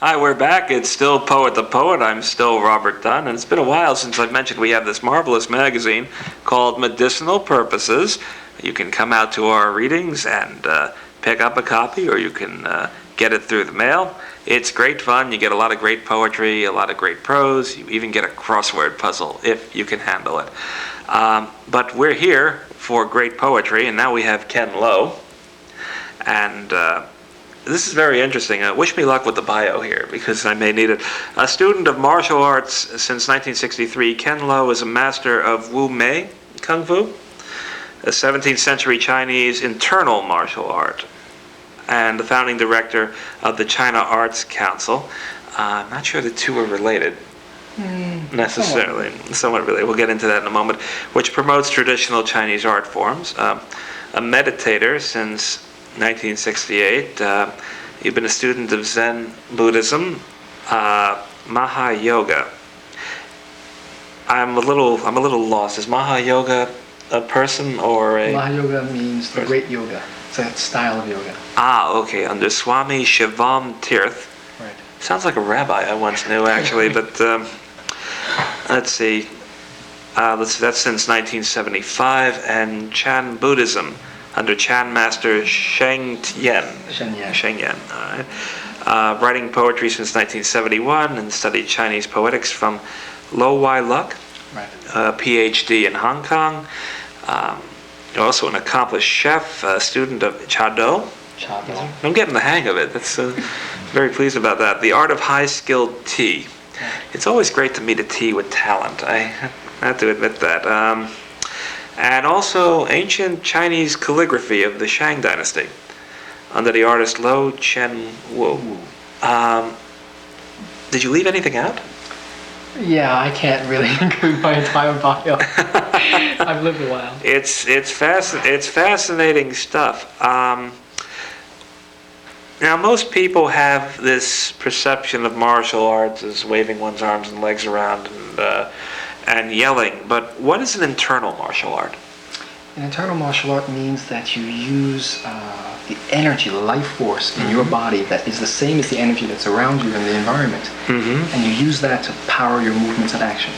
Hi, we're back. It's still Poet the Poet. I'm still Robert Dunn, and it's been a while since I've mentioned we have this marvelous magazine called Medicinal Purposes. You can come out to our readings and pick up a copy, or you can get it through the mail. It's great fun. You get a lot of great poetry, a lot of great prose. You even get a crossword puzzle if you can handle it. But we're here for great poetry, and now we have Ken Lowe. And this is very interesting. Wish me luck with the bio here, because I may need it. A student of martial arts since 1963, Ken Lowe is a master of Wu Mei Kung Fu, a 17th century Chinese internal martial art, and the founding director of the China Arts Council. I'm not sure the two are related. Necessarily. Somewhat related. We'll get into that in a moment. Which promotes traditional Chinese art forms. A meditator since 1968. You've been a student of Zen Buddhism, Maha Yoga. I'm a little lost. Is Maha Yoga a person or a? Maha Yoga means the great yoga. It's a style of yoga. Okay. Under Swami Shivam Tirth. Right. Sounds like a rabbi I once knew, actually. But let's see. That's since 1975, and Chan Buddhism under Chan Master Sheng Yen. All right. Writing poetry since 1971 and studied Chinese poetics from Lo Wai Luk. Right. PhD in Hong Kong. You're also an accomplished chef, a student of Chado. I'm getting the hang of it. That's very pleased about that. The art of high-skilled tea. It's always great to meet a tea with talent. I have to admit that. And also ancient Chinese calligraphy of the Shang Dynasty under the artist Lo Chen Wu. Did you leave anything out? Yeah, I can't really include my entire bio. I've lived a while. It's fascinating stuff. Now, most people have this perception of martial arts as waving one's arms and legs around and yelling, but what is an internal martial art? An internal martial art means that you use the energy, the life force in your body that is the same as the energy that's around you in the environment, and you use that to power your movements and actions.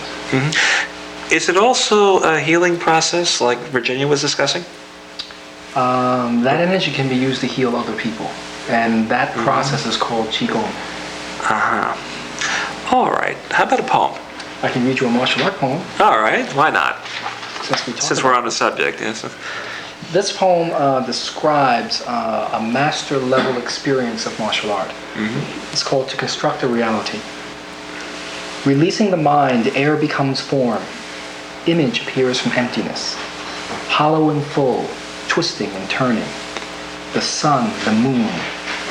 Is it also a healing process like Virginia was discussing? That energy can be used to heal other people, and that process is called Qigong. All right. How about a poem? I can read you a martial art poem. All right. Why not? Since we're on the subject, yes. This poem describes a master level experience of martial art. It's called To Construct a Reality. Releasing the mind, air becomes form. Image appears from emptiness. Hollow and full, twisting and turning. The sun, the moon,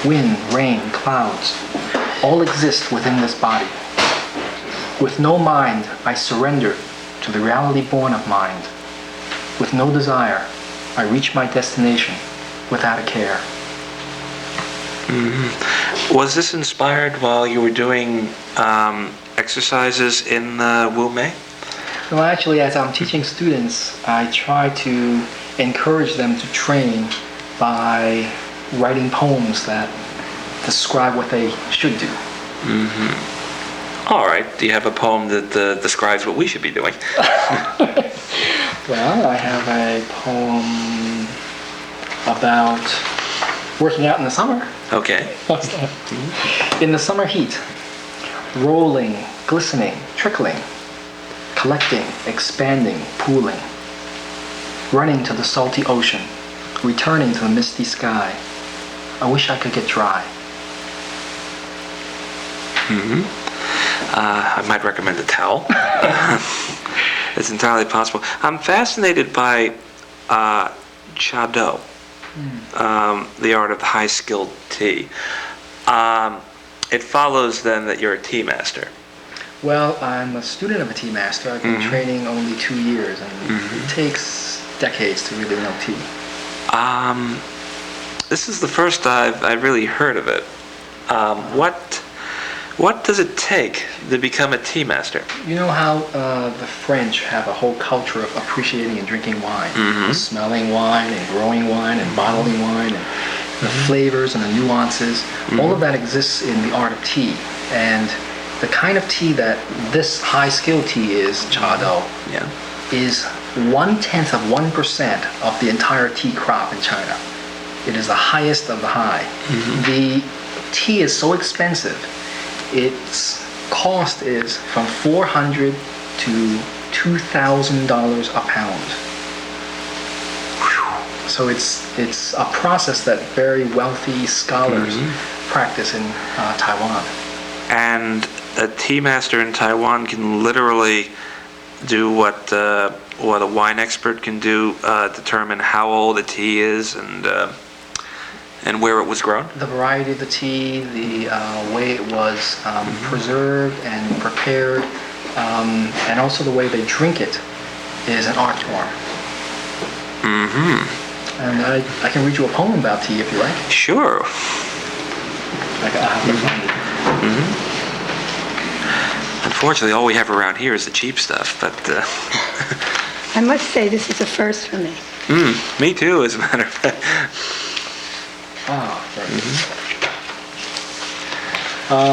wind, rain, clouds, all exist within this body. With no mind, I surrender to the reality born of mind. With no desire, I reach my destination without a care. Was this inspired while you were doing exercises in Wu Mei? Well, actually, as I'm teaching students, I try to encourage them to train by writing poems that describe what they should do. All right. Do you have a poem that describes what we should be doing? Well, I have a poem about working out in the summer. Okay. In the summer heat, rolling, glistening, trickling, collecting, expanding, pooling, running to the salty ocean, returning to the misty sky. I wish I could get dry. I might recommend a towel. It's entirely possible. I'm fascinated by Chado, the art of high-skilled tea. It follows then that you're a tea master. Well, I'm a student of a tea master. I've been training only 2 years, and it takes decades to really know tea. This is the first I've really heard of it. What does it take to become a tea master? You know how the French have a whole culture of appreciating and drinking wine, smelling wine and growing wine and bottling wine. And the flavors and the nuances. All of that exists in the art of tea. And the kind of tea that this high-skill tea is, cha dou, Yeah. is 1/10 of the entire tea crop in China. It is the highest of the high. The tea is so expensive. Its cost is from $400 to $2,000 a pound. So it's a process that very wealthy scholars practice in Taiwan. And a tea master in Taiwan can literally do what a wine expert can do, determine how old a tea is and where it was grown. The variety of the tea, the way it was preserved and prepared, and also the way they drink it is an art form. And I can read you a poem about tea if you like. Sure. I have to find it. Unfortunately, all we have around here is the cheap stuff, but I must say this is a first for me. me too, as a matter of fact. Very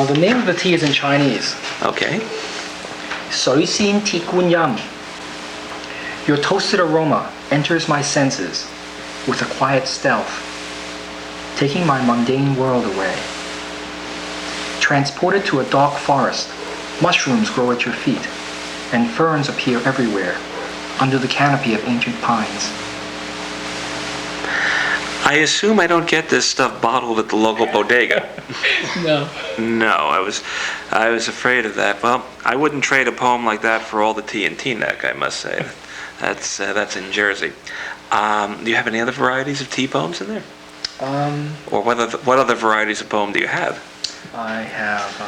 good. The name of the tea is in Chinese. Okay. 水仙鐵觀音. Your toasted aroma enters my senses with a quiet stealth, taking my mundane world away. Transported to a dark forest, mushrooms grow at your feet, and ferns appear everywhere under the canopy of ancient pines. I assume I don't get this stuff bottled at the local bodega. No. No, I was afraid of that. Well, I wouldn't trade a poem like that for all the tea in Teaneck, I must say. That's in Jersey. Do you have any other varieties of tea poems in there? Or what other varieties of poem do you have? I have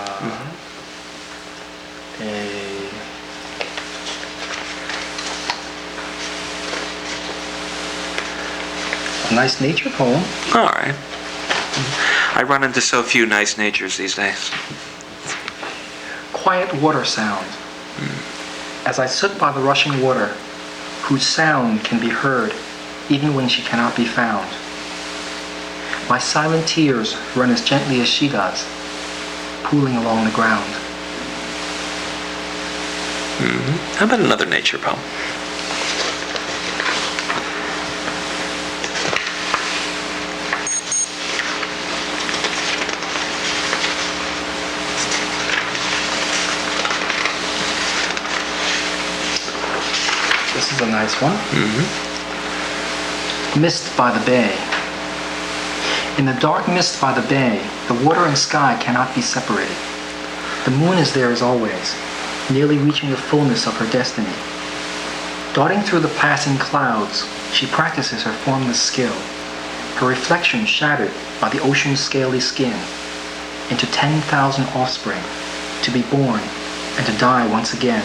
a nice nature poem. All right. I run into so few nice natures these days. Quiet water sound. As I sit by the rushing water, whose sound can be heard even when she cannot be found. My silent tears run as gently as she does, pooling along the ground. How about another nature poem? This is a nice one. Mist by the bay. In the dark mist by the bay, the water and sky cannot be separated. The moon is there as always, nearly reaching the fullness of her destiny. Darting through the passing clouds, she practices her formless skill, her reflection shattered by the ocean's scaly skin, into 10,000 offspring, to be born and to die once again,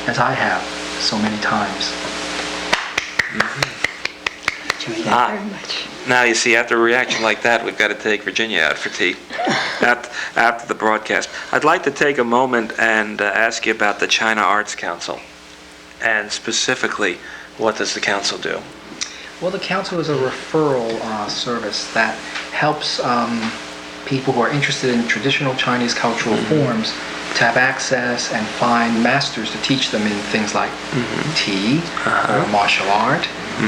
as I have so many times. Enjoy that very much. Now, you see, after a reaction like that, we've got to take Virginia out for tea after the broadcast. I'd like to take a moment and ask you about the China Arts Council. And specifically, what does the council do? Well, the council is a referral service that helps people who are interested in traditional Chinese cultural forms to have access and find masters to teach them in things like tea, or martial art,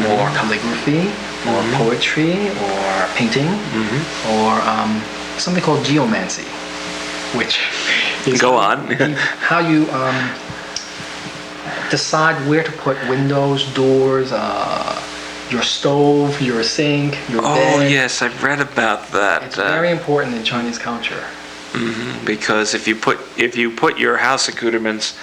or calligraphy, or poetry, or painting, or something called geomancy, which is Go on. how you decide where to put windows, doors, your stove, your sink, your bed. Oh, yes, I've read about that. It's very important in Chinese culture. Because if you put your house accoutrements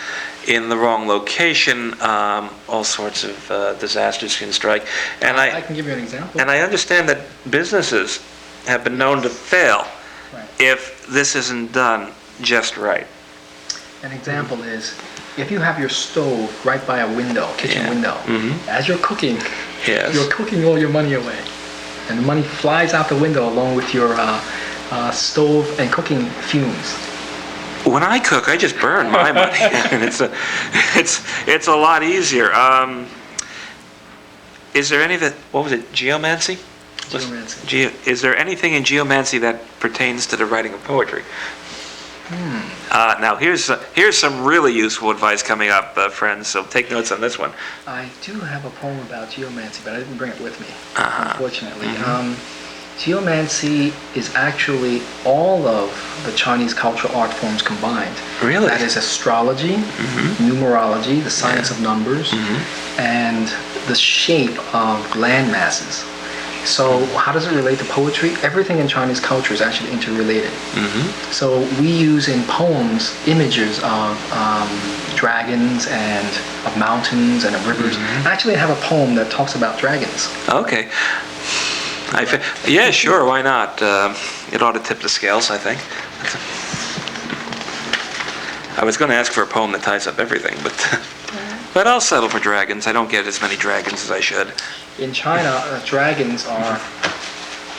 in the wrong location, all sorts of disasters can strike. And I can give you an example. And I understand that businesses have been known to fail Right. if this isn't done just right. An example is if you have your stove right by a window, kitchen Yeah. window, as you're cooking, Yes. you're cooking all your money away. And the money flies out the window along with your stove and cooking fumes. When I cook, I just burn my money, and it's a lot easier. Is there any that, what was it, geomancy? Geomancy. Is there anything in geomancy that pertains to the writing of poetry? Now, here's some really useful advice coming up, friends, so take notes on this one. I do have a poem about geomancy, but I didn't bring it with me, unfortunately. Geomancy is actually all of the Chinese cultural art forms combined. Really? That is astrology, numerology, the science of numbers, and the shape of land masses. So how does it relate to poetry? Everything in Chinese culture is actually interrelated. So we use in poems images of dragons and of mountains and of rivers. Actually, I have a poem that talks about dragons. Okay. Yeah, sure, why not? It ought to tip the scales, I think. I was going to ask for a poem that ties up everything, but I'll settle for dragons. I don't get as many dragons as I should. In China, dragons are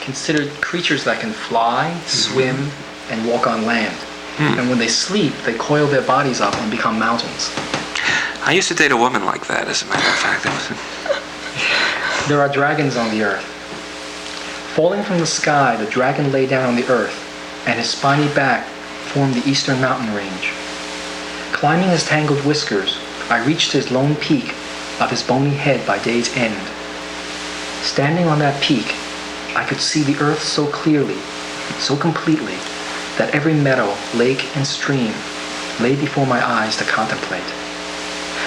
considered creatures that can fly, swim, and walk on land. And when they sleep, they coil their bodies up and become mountains. I used to date a woman like that, as a matter of fact. There are dragons on the earth. Falling from the sky, the dragon lay down on the earth, and his spiny back formed the eastern mountain range. Climbing his tangled whiskers, I reached his lone peak of his bony head by day's end. Standing on that peak, I could see the earth so clearly, so completely, that every meadow, lake, and stream lay before my eyes to contemplate.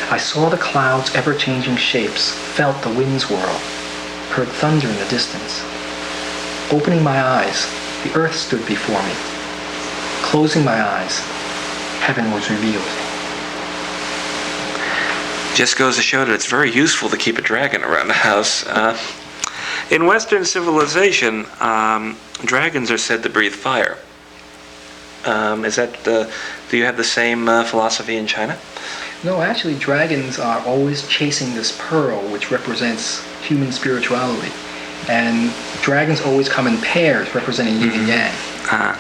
I saw the clouds' ever-changing shapes, felt the winds whirl, heard thunder in the distance. Opening my eyes, the earth stood before me. Closing my eyes, heaven was revealed. Just goes to show that it's very useful to keep a dragon around the house. In Western civilization, dragons are said to breathe fire. Do you have the same philosophy in China? No, actually, dragons are always chasing this pearl, which represents human spirituality. And dragons always come in pairs, representing yin and yang.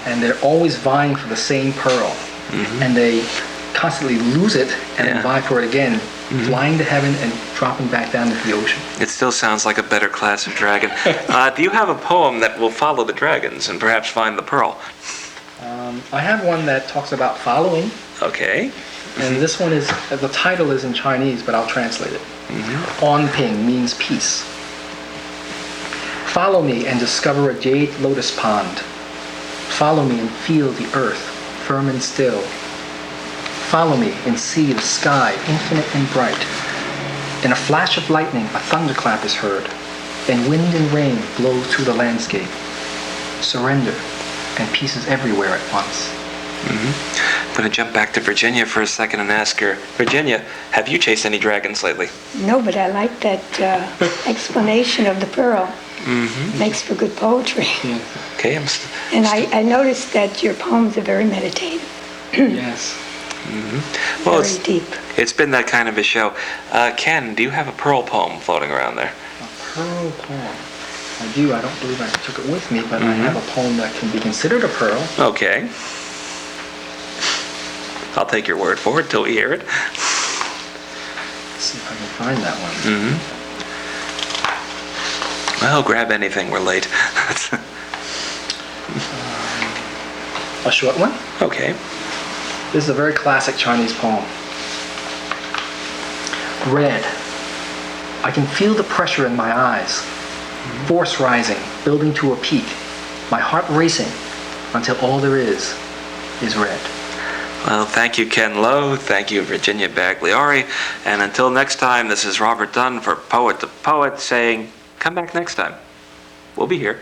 And they're always vying for the same pearl. And they constantly lose it and then vie for it again, flying to heaven and dropping back down into the ocean. It still sounds like a better class of dragon. Do you have a poem that will follow the dragons and perhaps find the pearl? I have one that talks about following. Okay. And this one is, the title is in Chinese, but I'll translate it. On Ping means peace. Follow me and discover a jade lotus pond. Follow me and feel the earth, firm and still. Follow me and see the sky, infinite and bright. In a flash of lightning, a thunderclap is heard, and wind and rain blow through the landscape. Surrender, and peace is everywhere at once. I'm going to jump back to Virginia for a second and ask her, Virginia, have you chased any dragons lately? No, but I like that explanation of the pearl. Makes for good poetry. Okay. And I noticed that your poems are very meditative. Yes. Well, Very deep. It's been that kind of a show. Ken, do you have a pearl poem floating around there? A pearl poem. I do. I don't believe I took it with me, but I have a poem that can be considered a pearl. Okay. I'll take your word for it till we hear it. Let's see if I can find that one. Well, grab anything. We're late. A short one. Okay. This is a very classic Chinese poem. Red. I can feel the pressure in my eyes. Force rising, building to a peak. My heart racing until all there is red. Well, thank you, Ken Lowe. Thank you, Virginia Bagliari. And until next time, this is Robert Dunn for Poet to Poet saying, come back next time. We'll be here.